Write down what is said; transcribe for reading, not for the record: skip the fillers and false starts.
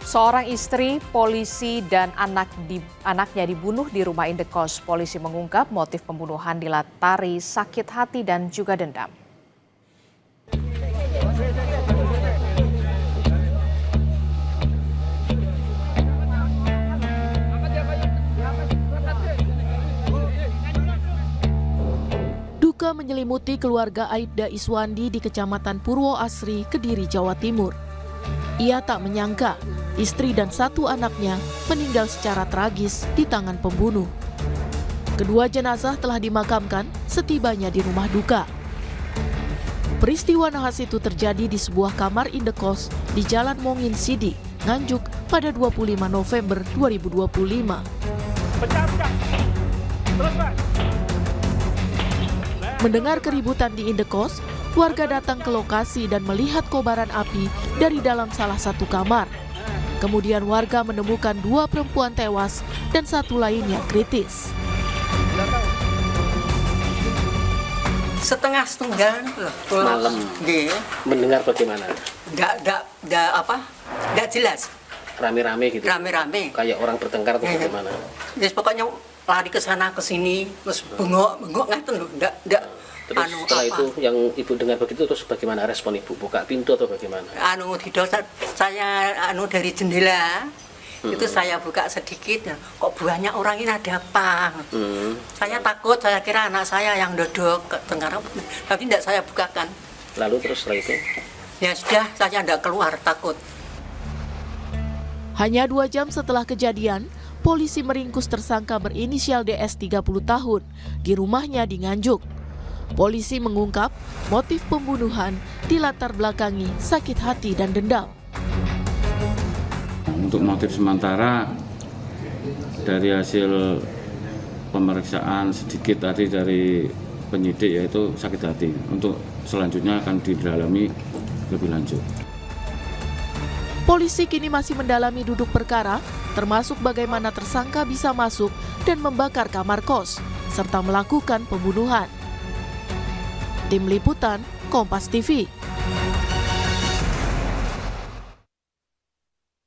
Seorang istri, polisi, dan anaknya dibunuh di rumah indekos. Polisi mengungkap motif pembunuhan dilatari sakit hati dan juga dendam. Duka menyelimuti keluarga Aibda Iswandi di Kecamatan Purwoasri, Kediri, Jawa Timur. Ia tak menyangka istri dan satu anaknya meninggal secara tragis di tangan pembunuh. Kedua jenazah telah dimakamkan setibanya di rumah duka. Peristiwa nahas itu terjadi di sebuah kamar indekos di Jalan Mongin Sidi, Nganjuk pada 25 November 2025. Mendengar keributan di indekos, warga datang ke lokasi dan melihat kobaran api dari dalam salah satu kamar. Kemudian warga menemukan 2 perempuan tewas dan 1 lainnya kritis. Setengah malam. Mendengar bagaimana? Nggak jelas. Rame-rame gitu? Rame-rame. Kayak orang bertengkar atau bagaimana? Jadi pokoknya lari ke sana ke sini, terus bengok ngaten loh. Terus setelah itu yang ibu dengar begitu, terus bagaimana respon ibu? Buka pintu atau bagaimana? Saya dari jendela. Itu saya buka sedikit, kok banyak orang ini, ada apa? Saya takut, saya kira anak saya yang dodok tengkarap, tapi tidak saya bukakan. Lalu terus setelah itu? Ya sudah, saya tidak keluar, takut. Hanya 2 jam setelah kejadian, polisi meringkus tersangka berinisial DS 30 tahun di rumahnya di Nganjuk. Polisi mengungkap motif pembunuhan dilatar belakangi sakit hati dan dendam. Untuk motif sementara dari hasil pemeriksaan sedikit tadi dari penyidik yaitu sakit hati. Untuk selanjutnya akan didalami lebih lanjut. Polisi kini masih mendalami duduk perkara, termasuk bagaimana tersangka bisa masuk dan membakar kamar kos, serta melakukan pembunuhan. Tim Liputan, Kompas TV.